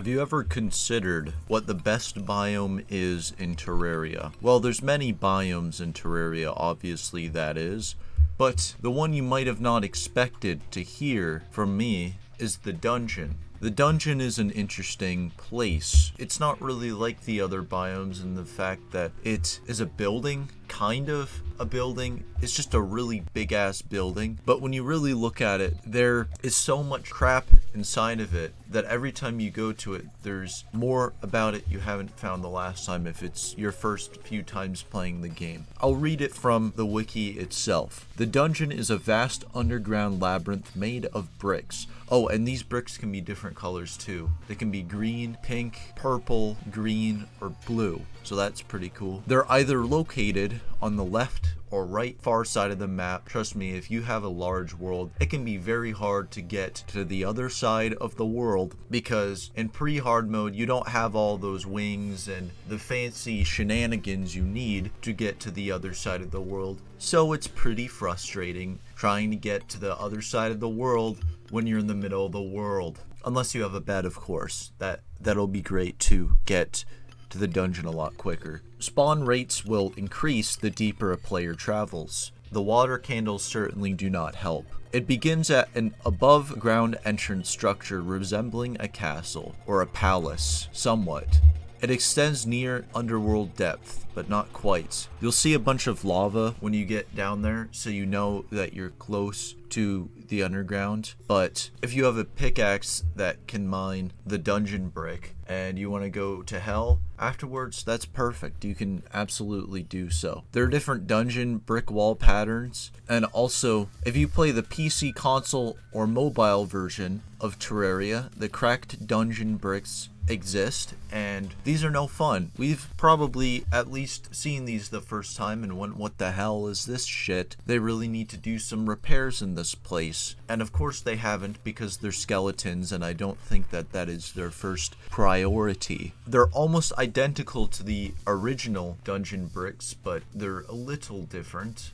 Have you ever considered what the best biome is in Terraria? Well, there's many biomes in Terraria, obviously that is, but the one you might have not expected to hear from me is the dungeon. The dungeon is an interesting place. It's not really like the other biomes in the fact that it is a building, kind of a building. It's just a really big ass building. But when you really look at it, there is so much crap inside of it that every time you go to it, there's more about it you haven't found the last time if it's your first few times playing the game. I'll read it from the wiki itself. The dungeon is a vast underground labyrinth made of bricks. Oh, and these bricks can be different colors too. They can be green, pink, purple, green, or blue. So that's pretty cool. They're either located on the left or right far side of the map. Trust me, if you have a large world, it can be very hard to get to the other side of the world because in pre-hard mode, you don't have all those wings and the fancy shenanigans you need to get to the other side of the world. So it's pretty frustrating trying to get to the other side of the world when you're in the middle of the world. Unless you have a bed, of course. That'll be great to get to the dungeon a lot quicker. Spawn rates will increase the deeper a player travels. The water candles certainly do not help. It begins at an above ground entrance structure resembling a castle or a palace, somewhat. It extends near underworld depth, but not quite. You'll see a bunch of lava when you get down there, so you know that you're close to the underground. But if you have a pickaxe that can mine the dungeon brick and you want to go to hell afterwards, that's perfect. You can absolutely do so. There are different dungeon brick wall patterns, and also if you play the PC console or mobile version of Terraria, the cracked dungeon bricks exist, and these are no fun. We've probably at least seen these the first time and went, what the hell is this shit? They really need to do some repairs in this place. And of course they haven't, because they're skeletons, and I don't think that that is their first priority. They're almost identical to the original dungeon bricks, but they're a little different.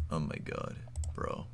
Oh my god, bro.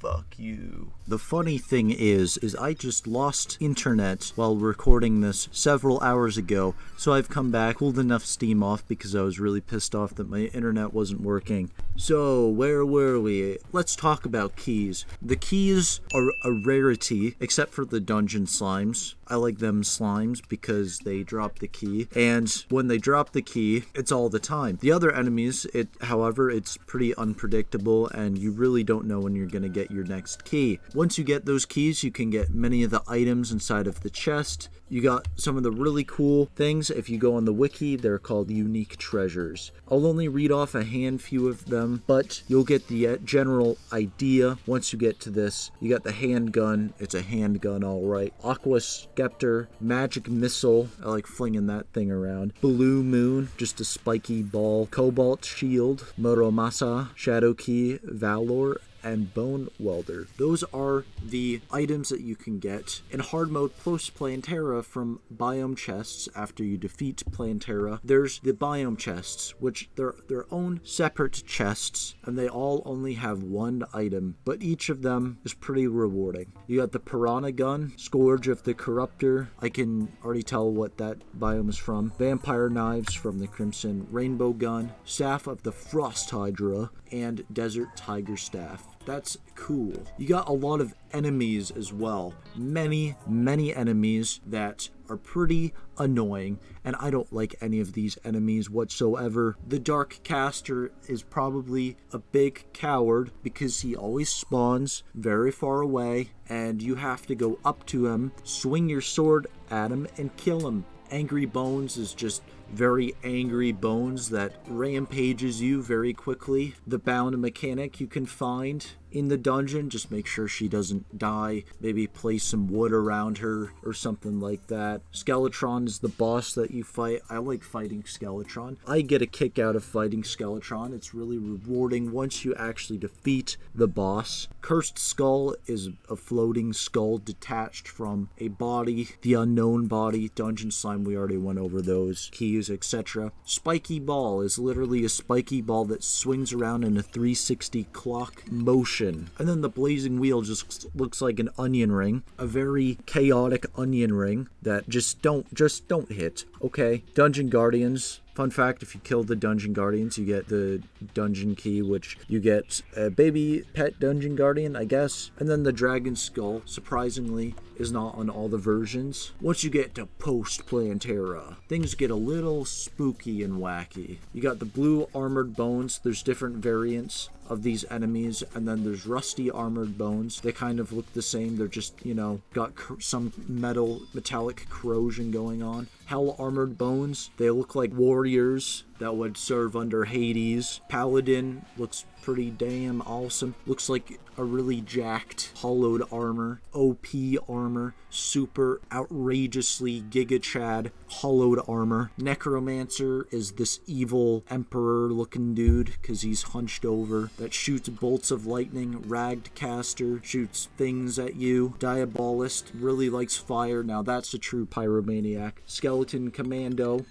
Fuck you. The funny thing is I just lost internet while recording this several hours ago, so I've come back, cooled enough steam off because I was really pissed off that my internet wasn't working. So, where were we? Let's talk about keys. The keys are a rarity, except for the dungeon slimes. I like them slimes because they drop the key, and when they drop the key, it's all the time. The other enemies, however, it's pretty unpredictable, and you really don't know when you're gonna get your next key. Once you get those keys, you can get many of the items inside of the chest. You got some of the really cool things. If you go on the wiki, they're called unique treasures. I'll only read off a handful of them, but you'll get the general idea once you get to this. You got the handgun. It's a handgun, all right. Aqua Scepter, magic missile. I like flinging that thing around. Blue moon, just a spiky ball. Cobalt shield, Muramasa, shadow key, valor, and bone welder. Those are the items that you can get in hard mode Post-plantera from biome chests after you defeat Plantera. There's the biome chests, which they're their own separate chests, and they all only have one item, but each of them is pretty rewarding. You got the piranha gun, Scourge of the Corruptor. I can already tell what that biome is from. Vampire knives from the Crimson Rainbow gun, Staff of the Frost Hydra, and Desert Tiger Staff. That's cool. You got a lot of enemies as well. Many enemies that are pretty annoying, and I don't like any of these enemies whatsoever. The Dark Caster is probably a big coward because he always spawns very far away, and you have to go up to him, swing your sword at him, and kill him. Angry Bones is just very angry bones that rampages you very quickly. The bound mechanic you can find in the dungeon, just make sure she doesn't die. Maybe place some wood around her or something like that. Skeletron is the boss that you fight. I like fighting Skeletron. I get a kick out of fighting Skeletron. It's really rewarding once you actually defeat the boss. Cursed Skull is a floating skull detached from a body, the unknown body. Dungeon Slime, we already went over those keys. abilities, etc. Spiky ball is literally a spiky ball that swings around in a 360 clock motion. And then the blazing wheel just looks like an onion ring, a very chaotic onion ring that just don't hit. Okay, Dungeon Guardians. Fun fact, if you kill the Dungeon Guardians, you get the dungeon key, which you get a baby pet Dungeon Guardian, I guess. And then the Dragon Skull, surprisingly, is not on all the versions. Once you get to Post-plantera, things get a little spooky and wacky. You got the blue armored bones. There's different variants of these enemies, and then there's rusty armored bones. They kind of look the same. They're just, got some metallic corrosion going on. Hell armored bones. They look like warriors that would serve under Hades. Paladin looks pretty damn awesome. Looks like a really jacked hollowed armor. OP armor. Super outrageously Giga Chad hollowed armor. Necromancer is this evil emperor looking dude because he's hunched over that shoots bolts of lightning. Ragged caster shoots things at you. Diabolist really likes fire. Now that's a true pyromaniac. Skeleton commando.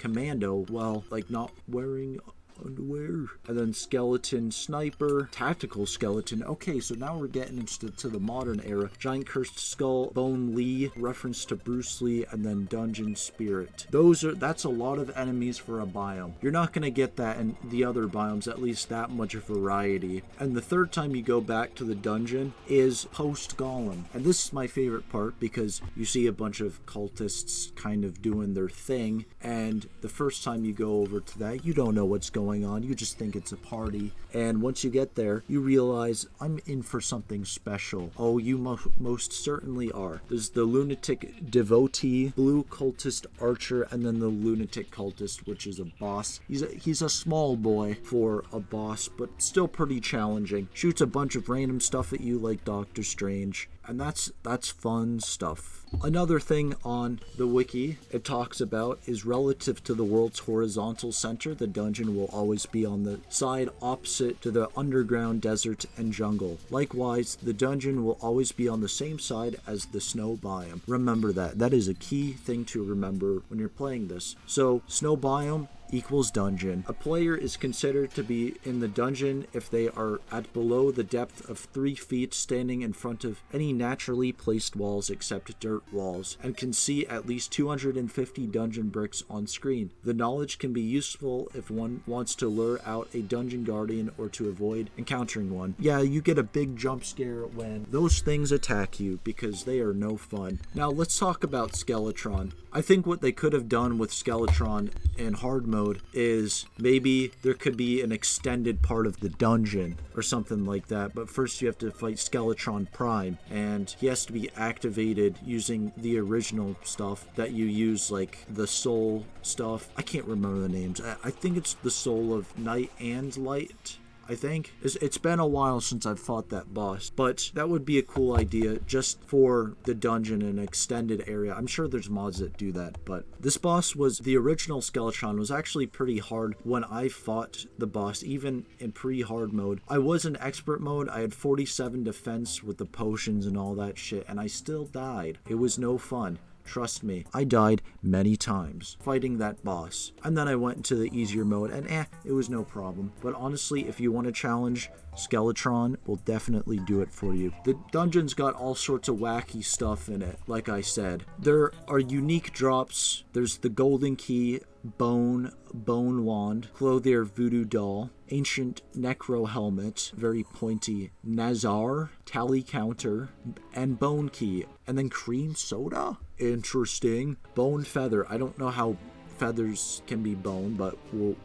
Well, like not wearing underwear. And then skeleton sniper, tactical skeleton. Okay, so now we're getting into the modern era. Giant cursed skull, Bone Lee, reference to Bruce Lee, and then dungeon spirit. That's a lot of enemies for a biome. You're not gonna get that in the other biomes, at least that much variety. And the third time you go back to the dungeon is post golem. And this is my favorite part because you see a bunch of cultists kind of doing their thing, and the first time you go over to that, you don't know what's going on. You just think it's a party, and once you get there, you realize I'm in for something special. Oh, you most certainly are. There's the lunatic devotee, blue cultist archer, and then the lunatic cultist, which is a boss. He's a small boy for a boss, but still pretty challenging. Shoots a bunch of random stuff at you like Doctor Strange, and that's fun stuff. Another thing on the wiki it talks about is relative to the world's horizontal center, the dungeon will always be on the side opposite to the underground desert and jungle. Likewise, the dungeon will always be on the same side as the snow biome. Remember that. That is a key thing to remember when you're playing this. So, snow biome equals dungeon. A player is considered to be in the dungeon if they are at below the depth of 3 feet standing in front of any naturally placed walls except dirt walls, and can see at least 250 dungeon bricks on screen. The knowledge can be useful if one wants to lure out a dungeon guardian or to avoid encountering one. Yeah, you get a big jump scare when those things attack you because they are no fun. Now let's talk about Skeletron. I think what they could have done with Skeletron in hard mode is maybe there could be an extended part of the dungeon or something like that, but first you have to fight Skeletron Prime, and he has to be activated using the original stuff that you use, like the soul stuff. I can't remember the names. I think it's the soul of night and light. I think. It's been a while since I've fought that boss, but that would be a cool idea just for the dungeon and extended area. I'm sure there's mods that do that, but this boss the original Skeletron was actually pretty hard when I fought the boss, even in pre-hard mode. I was in expert mode, I had 47 defense with the potions and all that shit, and I still died. It was no fun. Trust me, I died many times fighting that boss. And then I went into the easier mode and it was no problem. But honestly, if you want to challenge, Skeletron will definitely do it for you. The dungeon's got all sorts of wacky stuff in it, like I said. There are unique drops. There's the golden key, bone wand, clothier voodoo doll, ancient necro helmet, very pointy, Nazar, tally counter, and bone key. And then cream soda? Interesting. Bone feather. I don't know how feathers can be bone, but we'll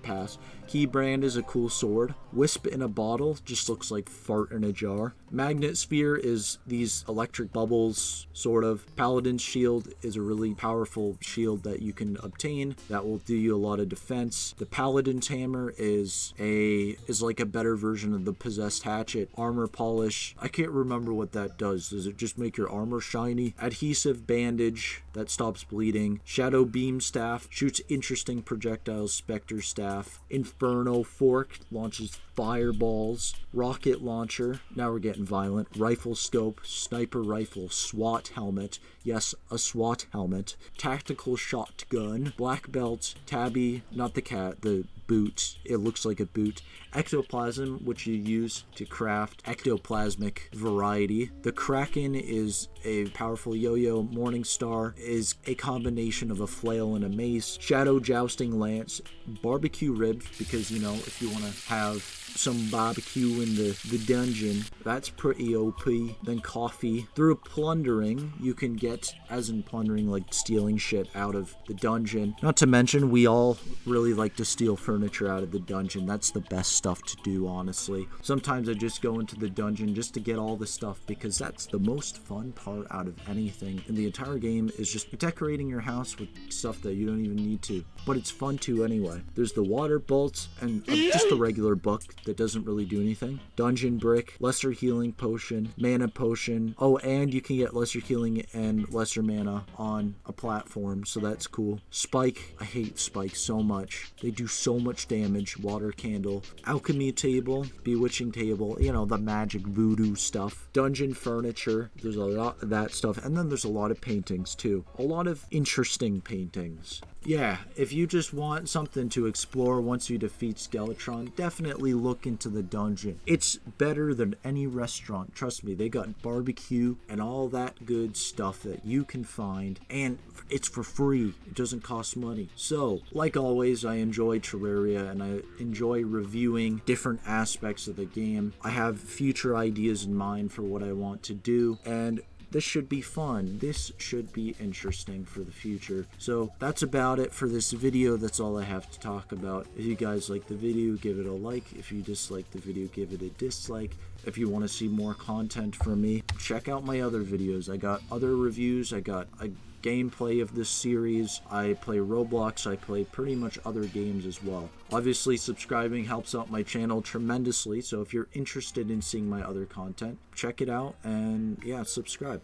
pass. Key brand is a cool sword. Wisp in a bottle just looks like fart in a jar. Magnet sphere is these electric bubbles, sort of. Paladin's shield is a really powerful shield that you can obtain that will do you a lot of defense. The Paladin's hammer is like a better version of the possessed hatchet. Armor polish. I can't remember what that does. Does it just make your armor shiny? Adhesive bandage that stops bleeding. Shadow beam staff shoots interesting projectiles. Spectre staff. Inferno fork launches fireballs, rocket launcher, now we're getting violent, rifle scope, sniper rifle, SWAT helmet, yes, a SWAT helmet, tactical shotgun, black belt, tabby, not the cat, the boot, it looks like a boot, ectoplasm, which you use to craft ectoplasmic variety. The Kraken is a powerful yo-yo. Morningstar is a combination of a flail and a mace. Shadow jousting lance, barbecue ribs, because, you know, if you want to have some barbecue in the dungeon, that's pretty OP. Then coffee. Through plundering, you can get, as in plundering, like stealing shit out of the dungeon. Not to mention, we all really like to steal furniture out of the dungeon. That's the best stuff to do, honestly. Sometimes I just go into the dungeon just to get all the stuff, because that's the most fun part out of anything in the entire game, is just decorating your house with stuff that you don't even need to. But it's fun to anyway. There's the water bolts and just a regular book that doesn't really do anything. Dungeon brick, lesser healing potion, mana potion. Oh, and you can get lesser healing and lesser mana on a platform, so that's cool. Spike, I hate spikes so much. They do so much damage. Water candle, alchemy table, bewitching table, you know, the magic voodoo stuff. Dungeon furniture, there's a lot of that stuff. And then there's a lot of paintings too. A lot of interesting paintings. Yeah, if you just want something to explore once you defeat Skeletron, definitely look into the dungeon. It's better than any restaurant. Trust me, they got barbecue and all that good stuff that you can find, and it's for free. It doesn't cost money. So, like always, I enjoy Terraria and I enjoy reviewing different aspects of the game. I have future ideas in mind for what I want to do, and this should be fun. This should be interesting for the future. So that's about it for this video. That's all I have to talk about. If you guys like the video, give it a like. If you dislike the video, give it a dislike. If you want to see more content from me, check out my other videos. I got other reviews. I got a gameplay of this series. I play Roblox. I play pretty much other games as well. Obviously, subscribing helps out my channel tremendously, so if you're interested in seeing my other content, check it out and yeah, subscribe.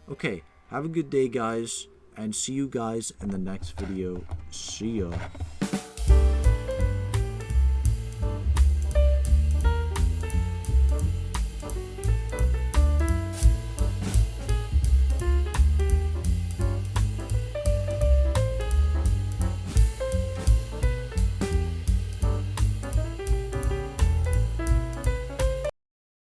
Okay, have a good day, guys, and see you guys in the next video. See ya.